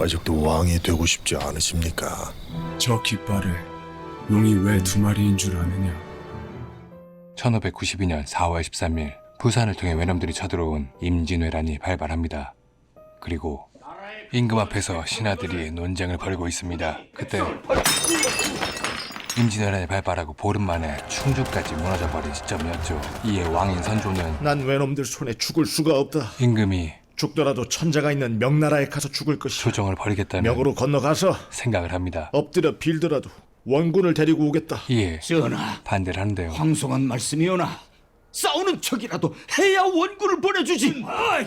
아직도 왕이 되고 싶지 않으십니까? 저 깃발에 용이 왜 두 마리인 줄 아느냐? 1592년 4월 13일 부산을 통해 외놈들이 쳐들어온 임진왜란이 발발합니다. 그리고 임금 앞에서 신하들이 논쟁을 벌이고 있습니다. 그때 임진왜란이 발발하고 보름 만에 충주까지 무너져버린 시점이었죠. 이에 왕인 선조는 난 외놈들 손에 죽을 수가 없다. 임금이 죽더라도 천자가 있는 명나라에 가서 죽을 것이다. 조정을 벌이겠다는 명으로 건너가서 생각을 합니다. 엎드려 빌더라도 원군을 데리고 오겠다. 이에 전하, 반대를 하는데요. 황송한 말씀이오나 싸우는 척이라도 해야 원군을 보내주지. 아이,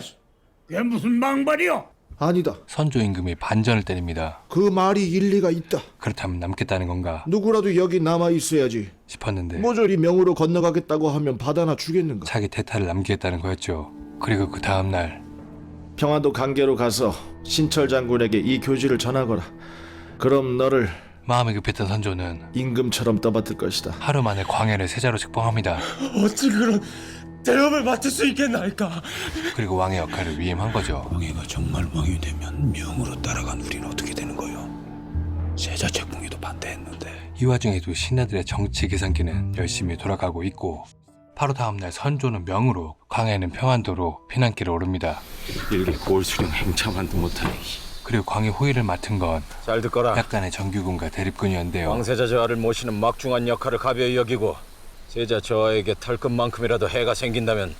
그게 무슨 망발이오? 아니다. 선조 임금이 반전을 때립니다. 그 말이 일리가 있다. 그렇다면 남겠다는 건가 누구라도 여기 남아 있어야지. 싶었는데 모조리 명으로 건너가겠다고 하면 받아나 주겠는가? 자기 태타를 남기겠다는 거였죠. 그리고 그 다음날 평안도 강계로 가서 신철 장군에게 이 교지를 전하거라. 그럼 너를 마음이 급했던 선조는 임금처럼 떠받들 것이다. 하루 만에 광해를 세자로 책봉합니다. 어찌 그런 대업을 맡을 수 있겠나이까? 그리고 왕의 역할을 위임한 거죠. 광해가 정말 왕이 되면 명으로 따라간 우리는 어떻게 되는 거요? 세자 책봉에도 반대했는데. 이 와중에도 신하들의 정치 계산기는 열심히 돌아가고 있고 바로 다음날 선조는 명으로 광해는 평안도로 피난길을 오릅니다. 일개 꼴수령 행차만도 못하니. 그리고 광해 호위를 맡은 건 잘 듣거라. 약간의 정규군과 대립군이었는데요. 왕세자 저하를 모시는 막중한 역할을 가벼이 여기고 세자 저하에게 털끝만큼이라도 해가 생긴다면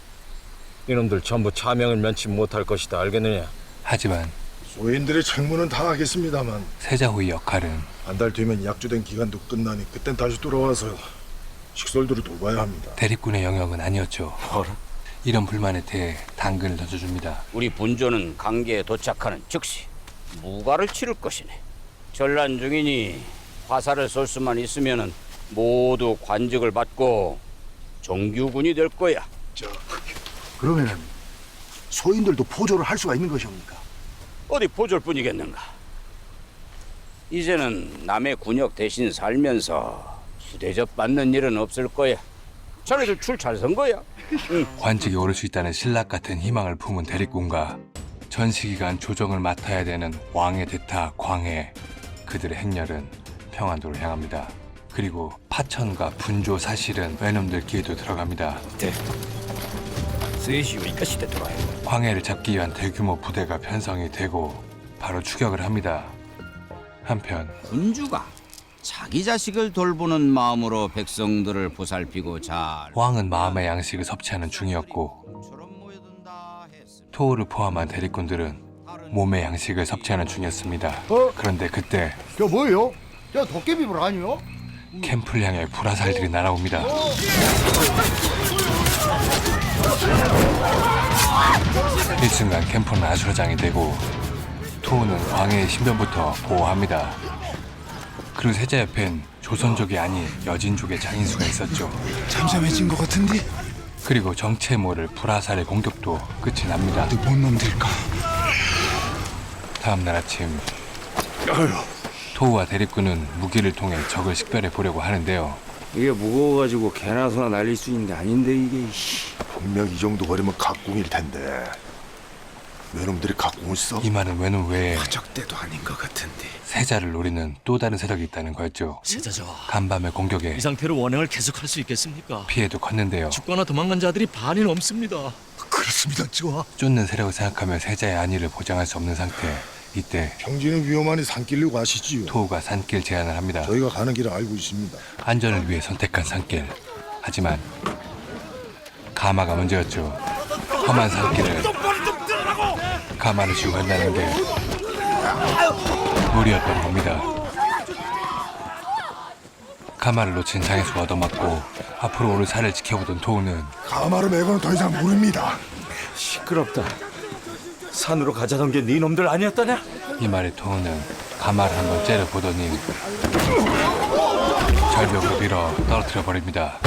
이놈들 전부 차명을 면치 못할 것이다. 알겠느냐? 하지만 소인들의 책무는 다 하겠습니다만 세자 호위 역할은 한 달 뒤면 약주된 기간도 끝나니 그땐 다시 돌아와서 식솔들을 돌봐야 합니다. 대립군의 영역은 아니었죠. 이런 불만에 대해 당근을 던져줍니다. 우리 본조는 강계에 도착하는 즉시 무과를 치를 것이네. 전란 중이니 화살을 쏠 수만 있으면은 모두 관직을 받고 정규군이 될 거야. 그러면은 소인들도 포조를 할 수가 있는 것입니까? 어디 보졸 뿐이겠는가. 이제는 남의 군역 대신 살면서 수대접 받는 일은 없을 거야. 자네들 출 잘 선 거야. 관직에 오를 수 있다는 신락 같은 희망을 품은 대립군과 전시기간 조정을 맡아야 되는 왕의 대타 광해, 그들의 행렬은 평안도를 향합니다. 그리고 파천과 분조 사실은 외놈들 귀에도 들어갑니다. 셋이 시대 들어와요. 광해를 잡기 위한 대규모 부대가 편성이 되고 바로 추격을 합니다. 한편 군주가 자기 자식을 돌보는 마음으로 백성들을 보살피고 잘 왕은 마음의 양식을 섭취하는 중이었고 토우를 포함한 대립군들은 몸의 양식을 섭취하는 중이었습니다. 그런데 그때 저 뭐예요? 저 도깨비불 아니요? 캠프를 향해 불화살들이 날아옵니다. 일순간 캠프는 아수라장이 되고 토우는 광해의 신변부터 보호합니다. 그리고 세자 옆엔 조선족이 아닌 여진족의 장인수가 있었죠. 잠잠해진 것 같은데? 그리고 정체에 모를 불화살의 공격도 끝이 납니다. 뭔 놈들까? 다음날 아침 토우와 대립군은 무기를 통해 적을 식별해 보려고 하는데요. 이게 무거워가지고 개나 소나 날릴 수 있는 게 아닌데 이게. 분명 이 정도 거리면 각궁일 텐데 외놈들이 각궁을 써? 이 말은 외놈 외에 적대도 아닌 것 같은데. 세자를 노리는 또 다른 세력이 있다는 거였죠. 세자저하, 간밤의 공격에 이 상태로 원행을 계속할 수 있겠습니까? 피해도 컸는데요. 죽거나 도망간 자들이 반이 넘습니다. 그렇습니다, 저하. 쫓는 세력을 생각하며 세자의 안위를 보장할 수 없는 상태. 이때 평지는 위험하니 산길로 가시지요. 토우가 산길 제안을 합니다. 저희가 가는 길을 알고 있습니다. 안전을 위해 선택한 산길. 하지만 가마가 문제였죠. 험한 산길을 가마를 쥐고 간다는 게 무리였던 겁니다. 가마를 놓친 장에서 얻어맞고 앞으로 오를 산을 지켜보던 토우는 가마를 메고는 더 이상 모릅니다. 시끄럽다. 산으로 가자던 게 네 놈들 아니었더냐? 이 말에 토우는 가마를 한번 째려보더니 절벽으로 밀어 떨어뜨려 버립니다.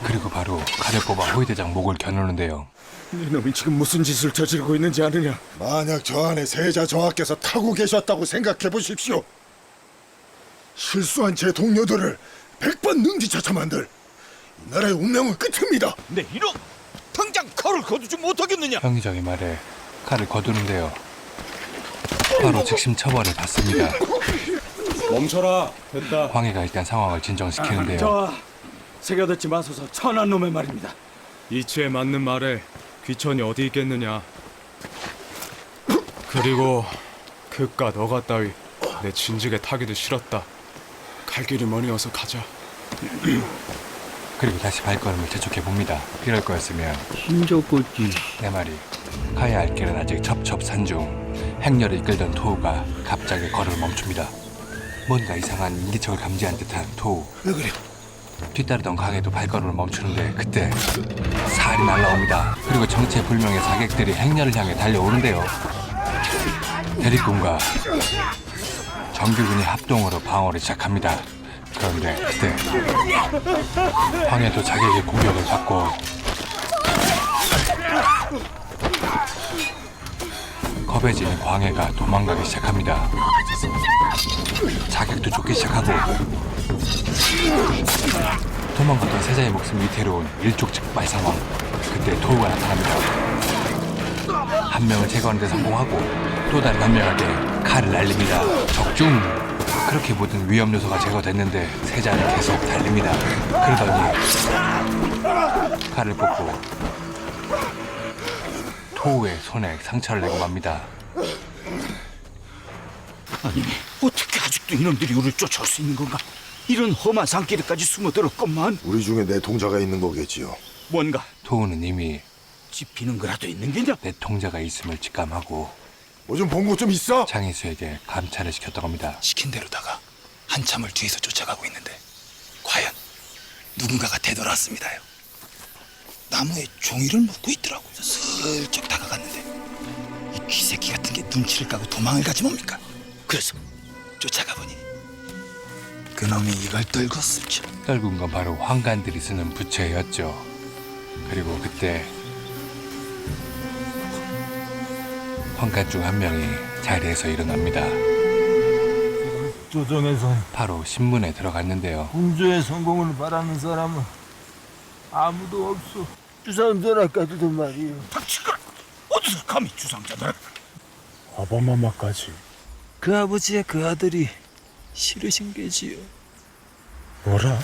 그리고 바로 칼을 뽑아 호위대장 목을 겨누는데요. 네 놈이 지금 무슨 짓을 저지르고 있는지 아느냐? 만약 저 안에 세자 저하께서 타고 계셨다고 생각해 보십시오. 실수한 제 동료들을 100번 능지처쳐 만들 이 나라의 운명은 끝입니다. 네 이놈! 당장 칼을 거두지 못하겠느냐? 형이 저기 말에 칼을 거두는데요. 바로 즉심 처벌을 받습니다. 멈춰라. 됐다. 광해가 일단 상황을 진정시키는데요. 저 새겨듣지 마소서 천한 놈의 말입니다. 이치에 맞는 말에 귀천이 어디 있겠느냐. 그리고 그깟 너가 따위 내 진즉에 타기도 싫었다. 갈 길이 머니 어서 가자. 그리고 다시 발걸음을 재촉해 봅니다. 이럴 거였으면 힘좋겠지. 내 말이 가야 할 길은 아직 첩첩산중. 행렬을 이끌던 토우가 갑자기 걸음을 멈춥니다. 뭔가 이상한 인기척을 감지한 듯한 토우. 왜 그래? 뒤따르던 강에도 발걸음을 멈추는데 그때 살이 날라옵니다. 그리고 정체불명의 사객들이 행렬을 향해 달려오는데요. 대립군과 정규군이 합동으로 방어를 시작합니다. 그런데 그때 황해도 자객의 공격을 받고 겁에 지는 광해가 도망가기 시작합니다. 자객도 쫓기 시작하고 도망갔던 세자의 목숨이 위태로운 일촉즉발 상황. 그때 토우가 나타납니다. 한 명을 제거하는 데 성공하고 또 다른 한 명에게 칼을 날립니다. 적중! 그렇게 모든 위험 요소가 제거됐는데 세자는 계속 달립니다. 그러더니 칼을 뽑고 토우의 손에 상처를 내고 맙니다. 아니 어떻게 아직도 이놈들이 우리를 쫓아올 수 있는 건가? 이런 험한 산길에까지 숨어들었건만. 우리 중에 내 동자가 있는 거겠지요. 뭔가 토우는 이미 짚히는 거라도 있는 게냐? 내 통자가 있음을 직감하고 뭐 좀 본 거 좀 있어? 장희수에게 감찰을 시켰던 겁니다. 시킨 대로다가 한참을 뒤에서 쫓아가고 있는데 과연 누군가가 되돌아왔습니다요. 나무에 종이를 묶고 있더라고요. 슬쩍 다가갔는데 이 쥐새끼 같은 게 눈치를 까고 도망을 가지 뭡니까? 그래서 쫓아가 보니 그놈이 이걸 떨고 쓰죠. 떨군 건 바로 황간들이 쓰는 부채였죠. 그리고 그때 황간 중 한 명이 자리에서 일어납니다. 조정에서 바로 신문에 들어갔는데요. 군주의 성공을 바라는 사람은 아무도 없어. 주상전하까지도 말이에요. 닥치거라. 어디서 감히 주상자들? 아바마마까지. 그 아버지의 그 아들이 싫으신 게지요. 뭐라?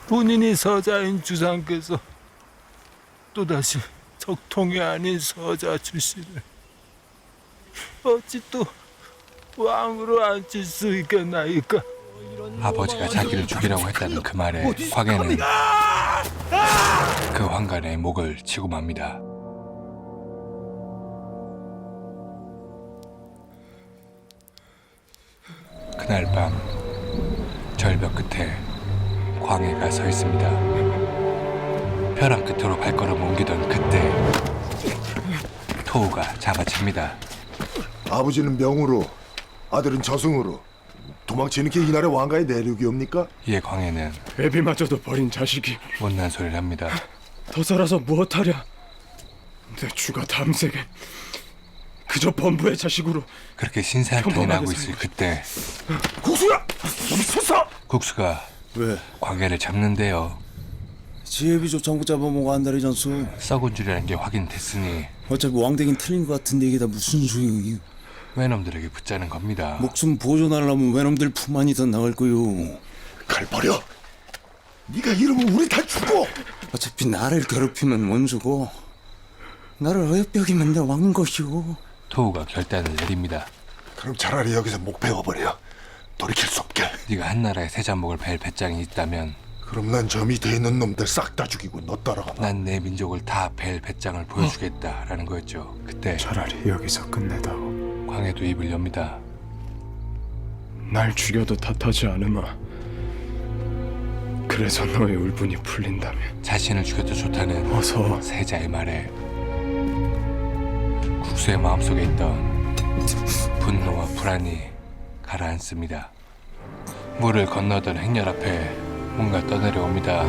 본인이 서자인 주상께서 또다시 적통이 아닌 서자 출신을 어찌 또 왕으로 앉힐 수 있겠나이까? 아버지가 자기를 죽이라고 했다는 그 말에 광해는 그 황간의 목을 치고 맙니다. 그날 밤 절벽 끝에 광해가 서 있습니다. 벼랑 끝으로 발걸음 옮기던 그때 토우가 잡아챕니다. 아버지는 명으로, 아들은 저승으로. 도망치는 게 이 나라 왕가의 내륙이옵니까? 이에 광해는 애비마저도 버린 자식이 못난 소리를 합니다. 더 살아서 무엇하랴? 내 주가 다음 세계 그저 범부의 자식으로. 그렇게 신세한탄이 나고 있을 그때 국수야! 여기 섰어! 국수가 왜? 광해를 잡는데요. 지혜비조 전부 잡아먹어 한 달이 전수. 썩은 줄이라는 게 확인됐으니 어차피 왕되긴 틀린 것 같은데 이게 다 무슨 소용이요? 외놈들에게 붙자는 겁니다. 목숨 보존하려면 외놈들 품 안이 더 나을 거요. 칼 버려! 네가 이러면 우리 다 죽어! 어차피 나를 괴롭히면 원수고 나를 어여뼈기면 내 왕인 것이오. 토우가 결단을 내립니다. 그럼 차라리 여기서 목 베어버려. 돌이킬 수 없게. 네가 한나라의 세자목을 벨 배짱이 있다면 그럼 난 저 밑에 있는 놈들 싹 다 죽이고 너 따라가. 난 내 민족을 다 벨 배짱을 보여주겠다라는 거였죠. 그때 차라리 여기서 끝내다오. 광해도 입을 엽니다. 날 죽여도 탓하지 않으마. 그래서 너의 울분이 풀린다면 자신을 죽여도 좋다는 어서 세자의 말에 국수의 마음속에 있던 분노와 불안이 가라앉습니다. 물을 건너던 행렬 앞에 뭔가 떠내려옵니다.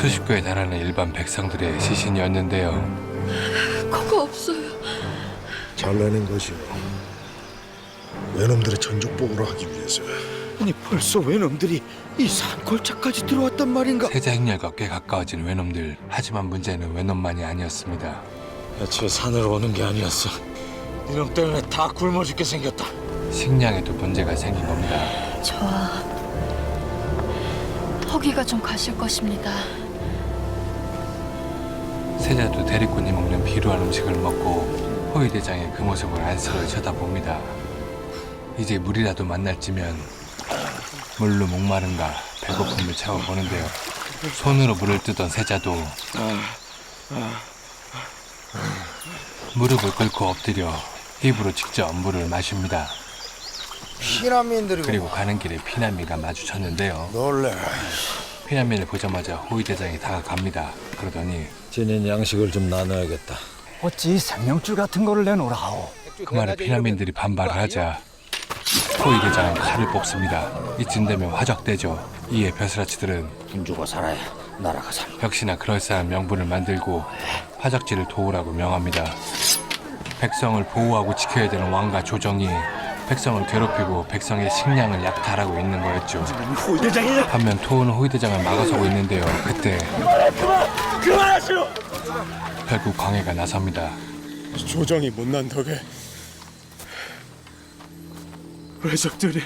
수십 교에 달하는 일반 백성들의 시신이었는데요. 그거 없어요. 잘라낸 것이요. 외놈들의 전족복으로 하기 위해서. 아니 벌써 외놈들이 이 산골짜까지 들어왔단 말인가? 세자 행렬과 꽤 가까워진 외놈들. 하지만 문제는 외놈만이 아니었습니다. 애초에 산으로 오는 게 아니었어. 이놈 때문에 다 굶어 죽게 생겼다. 식량에도 문제가 생긴 겁니다. 저와 허기가 좀 가실 것입니다. 세자도 대리꾼이 먹는 비루한 음식을 먹고 호위 대장의 그 모습을 안쓰러이 쳐다봅니다. 이제 물이라도 만날 찌면 물로 목마른가 배고픔을 채워보는데요. 손으로 물을 뜨던 세자도 무릎을 꿇고 엎드려 입으로 직접 물을 마십니다. 피난민들이고 그리고 가는 길에 피난민과 마주쳤는데요. 놀래. 피난민을 보자마자 호위 대장이 다가갑니다. 그러더니 지닌 양식을 좀 나눠야겠다. 어찌 생명줄 같은 거를 내놓으라오. 그 말에 피난민들이 반발을 하자 호위 대장은 칼을 뽑습니다. 이쯤 되면 화적되죠. 이에 벼슬아치들은 힘 주고 살아야 나라가 살. 역시나 그럴싸한 명분을 만들고 화적지를 도우라고 명합니다. 백성을 보호하고 지켜야 되는 왕과 조정이 백성을 괴롭히고 백성의 식량을 약탈하고 있는 거였죠. 반면 토우는 호위 대장을 막아서고 있는데요. 그때 그만하시오! 결국 광해가 나섭니다. 조정이 못난 덕에 외적들이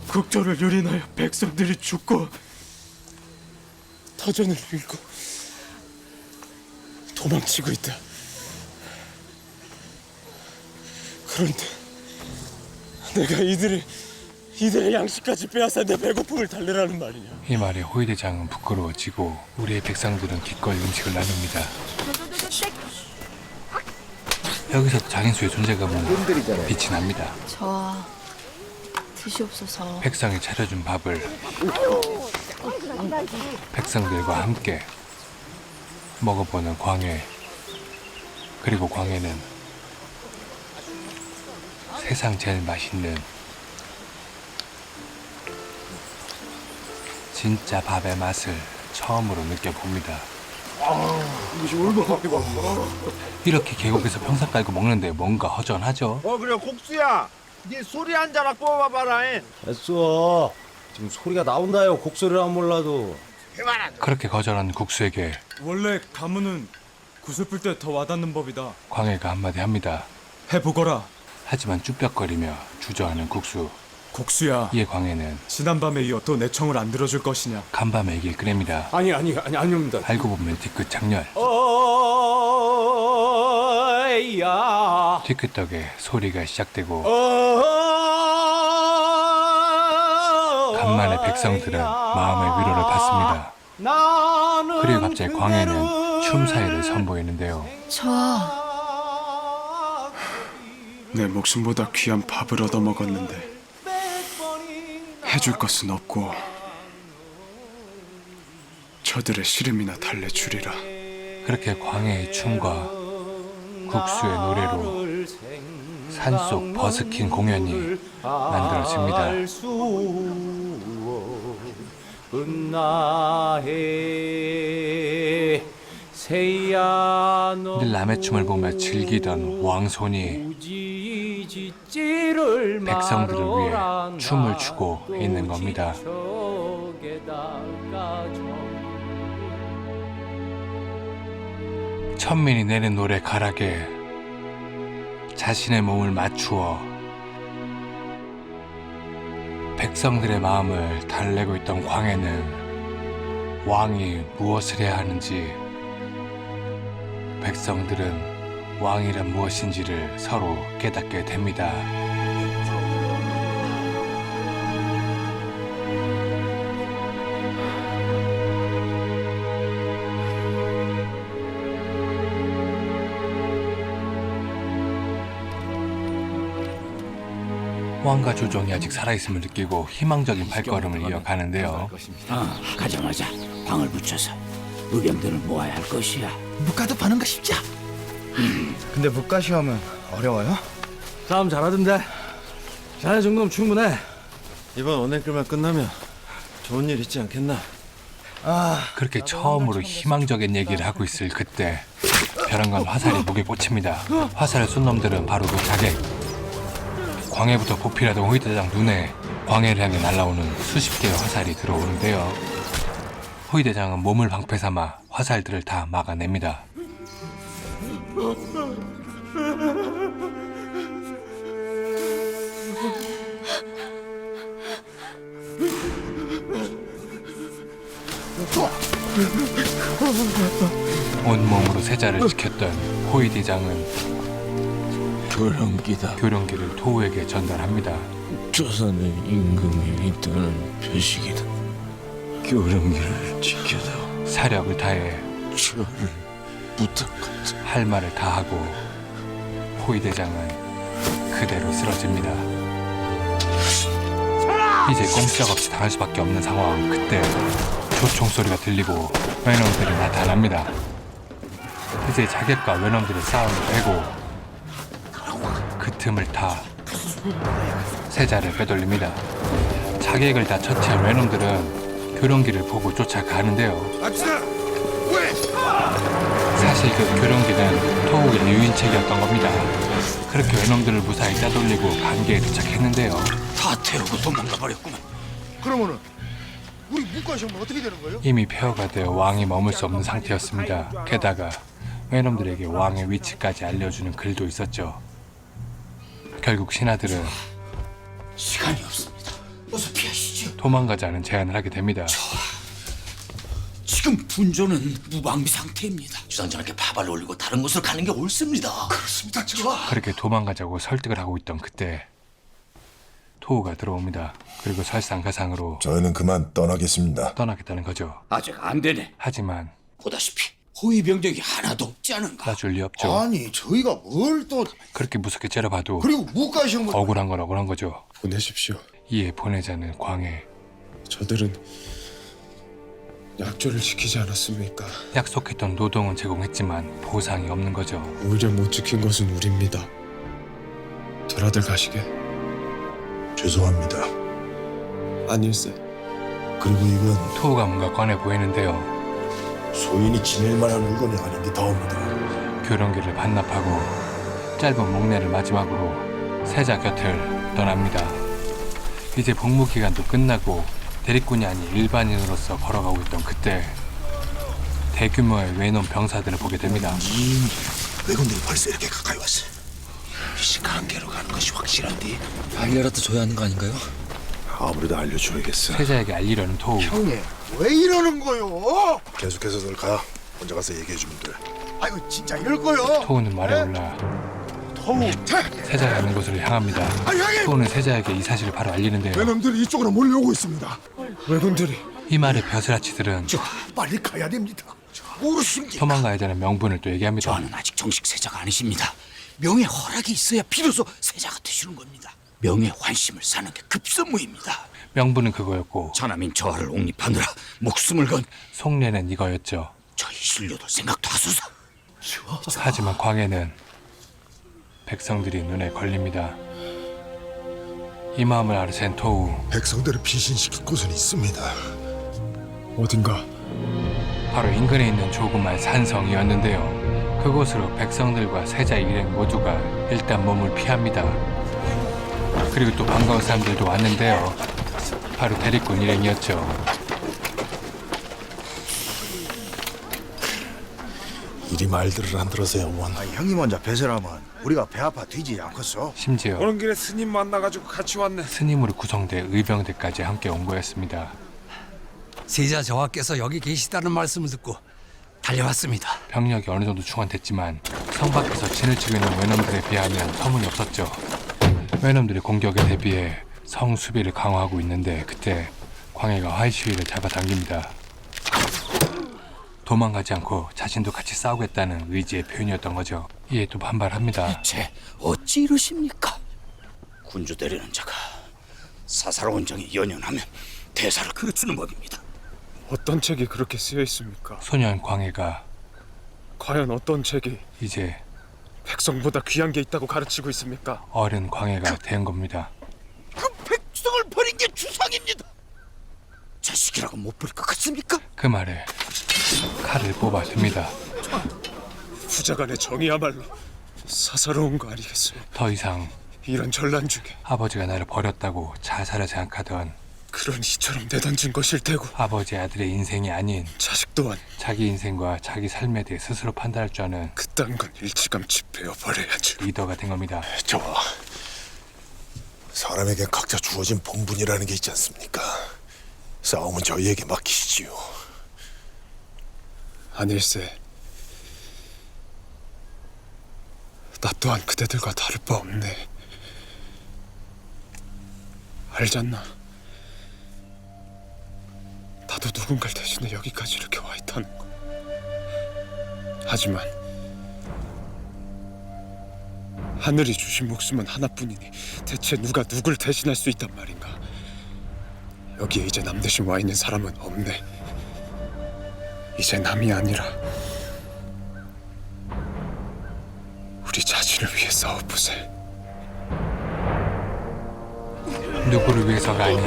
국토를 유린하여 백성들이 죽고 터전을 잃고 도망치고 있다. 그런데 내가 이들의 양식까지 빼앗아 내 배고픔을 달래라는 말이냐? 이 말에 호위 대장은 부끄러워지고 우리의 백성들은 기꺼이 음식을 나눕니다. 여기서 장인수의 존재감은 빛이 납니다. 저와 드시옵소서. 백성이 차려준 밥을 백성들과 함께 먹어보는 광해. 그리고 광해는 세상 제일 맛있는 진짜 밥의 맛을 처음으로 느껴봅니다. 이렇게 계곡에서 평상 깔고 먹는데 뭔가 허전하죠? 그래 국수야. 네 소리 한 자락 뽑아봐라. 됐어. 지금 소리가 나온다요. 곡소리란 몰라도. 그렇게 거절한 국수에게 원래 가문은 구슬 때 더 와닿는 법이다. 광해가 한마디 합니다. 해보거라. 하지만 쭈뼛거리며 주저하는 국수. 국수야. 이에 광해는 지난밤에 이어 또 내 청을 안 들어줄 것이냐? 간밤에 이길 끄냅니다. 아니옵니다. 알고 보면 뒤끝 장렬. 어야. 뒤끝덕에 소리가 시작되고 간만에 백성들은 마음의 위로를 받습니다. 그리고 갑자기 광해는 춤 사이를 선보이는데요. 저와 내 목숨보다 귀한 밥을 얻어먹었는데 해줄 것은 없고 저들의 시름이나 달래주리라. 그렇게 광해의 춤과 국수의 노래로 산속 버스킹 공연이 만들어집니다. 늘 남의 춤을 보며 즐기던 왕손이 백성들을 위해 춤을 추고 있는 겁니다. 천민이 내는 노래 가락에 자신의 몸을 맞추어 백성들의 마음을 달래고 있던 광해는 왕이 무엇을 해야 하는지, 백성들은 왕이란 무엇인지를 서로 깨닫게 됩니다. 왕과 조정이 아직 살아있음을 느끼고 희망적인 발걸음을 이어가는데요. 가자마자 방을 붙여서 의병들을 모아야 할 것이야. 묵가도 파는 거 쉽지? 근데 묵가 시험은 어려워요? 싸움 잘하던데. 자네 정도면 충분해. 이번 언행글만 끝나면 좋은 일 있지 않겠나? 그렇게 처음으로 희망적인 얘기를 하고 있을 그때 벼랑간 화살이 목에 꽂힙니다. 화살을 쏜 놈들은 바로 그 자객. 광해부터 보필하던 호위대장 눈에 광해를 향해 날아오는 수십 개의 화살이 들어오는데요. 호위대장은 몸을 방패 삼아 화살들을 다 막아냅니다. 온몸으로 세자를 지켰던 호위 대장은 교령기를 토우에게 전달합니다. 조선의 임금이 있다는 표식이다. 교령기를 지켜다. 사력을 다해 저를 부탁한다. 할 말을 다 하고 호위 대장은 그대로 쓰러집니다. 이제 꼼짝없이 당할 수밖에 없는 상황. 그때 조총 소리가 들리고 외놈들이 나타납니다. 이제 자객과 외놈들의 싸움을 빼고 그 틈을 타 세자를 빼돌립니다. 자객을 다 처치한 외놈들은 교령기를 보고 쫓아가는데요. 사실 그 교령기는 토우의 유인책이었던 겁니다. 그렇게 외놈들을 무사히 따돌리고 관계에 도착했는데요. 다 태우고 도망가 버렸구만. 그러면은 우리 묵과시험은 어떻게 되는 거예요? 이미 폐허가 되어 왕이 머물 수 없는 상태였습니다. 게다가 외놈들에게 왕의 위치까지 알려주는 글도 있었죠. 결국 신하들은 시간이 없습니다. 어서 피하시죠. 도망가자는 제안을 하게 됩니다. 지금 분조는 무방비 상태입니다. 주상전에게 파발을 올리고 다른 곳으로 가는 게 옳습니다. 그렇습니다. 그렇게 도망가자고 설득을 하고 있던 그때 토우가 들어옵니다. 그리고 설상가상으로 저희는 그만 떠나겠습니다. 떠나겠다는 거죠. 아직 안 되네. 하지만 보다시피 호위 병력이 하나도 없지 않은가. 놔줄 리 없죠. 아니 저희가 뭘 또 그렇게 무섭게 째려봐도 그리고 묵과시험은 억울한 건 억울한 거죠. 보내십시오. 이에 보내자는 광해. 저들은 약조를 지키지 않았습니까? 약속했던 노동은 제공했지만 보상이 없는 거죠. 오히려 못 지킨 것은 우리입니다. 돌아들 가시게. 죄송합니다. 아닐세. 그리고 이건 토우가 뭔가 꺼내 보이는데요. 소인이 지낼 만한 물건이 아닌데 더합니다. 교령기를 반납하고 짧은 목례를 마지막으로 세자 곁을 떠납니다. 이제 복무 기간도 끝나고 대립군이 아닌 일반인으로서 걸어가고 있던 그때 대규모의 외놈 병사들을 보게 됩니다. 왜군들이 벌써 이렇게 가까이 왔어. 이 관계로 가는 것이 확실한데. 알려라도 줘야 하는 거 아닌가요? 아무래도 알려줘야겠어. 세자에게 알리려는 토우. 형님 왜 이러는 거요? 계속해서 널 가. 혼자 가서 얘기해주면 돼. 아이고 진짜 이럴 거요? 토우는 말에 올라 세자가 있는 곳으로 향합니다. 토우는 세자에게 이 사실을 바로 알리는데요. 외놈들이 이쪽으로 몰려오고 있습니다. 왜군들이 이 말에 벼슬아치들은 빨리 가야 됩니다. 모르십니까? 도망가야 되는 명분을 또 얘기합니다. 저는 아직 정식 세자가 아니십니다. 명예 허락이 있어야 비로소 세자가 되시는 겁니다. 명예 환심을 사는 게 급선무입니다. 명분은 그거였고 자남인 저하를 옹립하느라 목숨을 건 속내는 이거였죠. 저희 신료도 생각도 하소서. 하지만 광해는 백성들이 눈에 걸립니다. 이 마음을 알아챈 토우. 백성들을 피신시킬 곳은 있습니다. 어딘가. 바로 인근에 있는 조그만 산성이었는데요. 그곳으로 백성들과 세자 일행 모두가 일단 몸을 피합니다. 그리고 또 반가운 사람들도 왔는데요. 바로 대립군 일행이었죠. 이리 말들을 안 들어서요, 원. 형이 먼저 배설하면 우리가 배 아파 뒤지지 않겠어? 심지어 오는 길에 스님 만나가지고 같이 왔네. 스님으로 구성돼 의병대까지 함께 온 거였습니다. 세자 저하께서 여기 계시다는 말씀을 듣고 달려왔습니다. 병력이 어느 정도 충원됐지만 성 밖에서 진을 치고 있는 외놈들에 비하면 소문이 없었죠. 외놈들의 공격에 대비해 성 수비를 강화하고 있는데 그때 광해가 화이시위를 잡아당깁니다. 도망가지 않고 자신도 같이 싸우겠다는 의지의 표현이었던 거죠. 이에 또 반발합니다. 대체 어찌 이러십니까? 군주 대리는 자가 사사로운 정에 연연하면 대사를 그르치는 법입니다. 어떤 책이 그렇게 쓰여 있습니까? 소년 광해가 과연 어떤 책이 이제 백성보다 귀한 게 있다고 가르치고 있습니까? 어른 광해가 된 겁니다. 그 백성을 버린 게 주상입니다. 자식이라고 못 부릴 것 같습니까? 그 말에 칼을 뽑아 듭니다. 부자간의 정이야말로 사사로운 거 아니겠습니까? 더 이상 이런 전란 중에 아버지가 나를 버렸다고 자살을 생각하던 그런 이처럼 내던진 것일 테고 아버지 아들의 인생이 아닌 자식 또한 자기 인생과 자기 삶에 대해 스스로 판단할 줄 아는 그딴 건 일찌감치 베어버려야죠. 리더가 된 겁니다. 좋아. 사람에게 각자 주어진 본분이라는 게 있지 않습니까? 싸움은 저희에게 맡기시지요. 아닐세. 나 또한 그대들과 다를 바 없네. 알잖나. 나도 누군가를 대신해 여기까지 이렇게 와 있다는 거. 하지만 하늘이 주신 목숨은 하나뿐이니 대체 누가 누굴 대신할 수 있단 말인가? 여기에 이제 남 대신 와 있는 사람은 없네. 이제 남이 아니라 우리 자신을 위해 싸워보세. 누구를 위해서가 아닌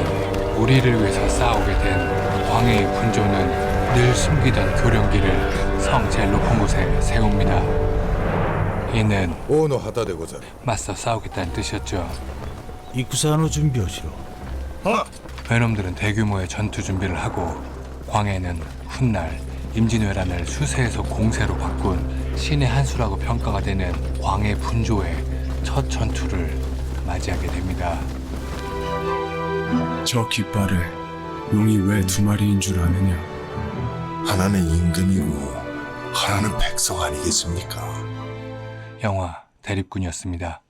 우리를 위해서 싸우게 된 광해의 분조는 늘 숨기던 교령기를 성 제일 높은 곳에 세웁니다. 이는 맞서 싸우겠다는 뜻이었죠. 이쿠사노 준비하시오. 외놈들은 대규모의 전투 준비를 하고 광해는 훗날 임진왜란을 수세에서 공세로 바꾼 신의 한 수라고 평가가 되는 광해 분조의 첫 전투를 맞이하게 됩니다. 저 깃발에 용이 왜 두 마리인 줄 아느냐? 하나는 임금이고 하나는 백성 아니겠습니까? 영화 대립군이었습니다.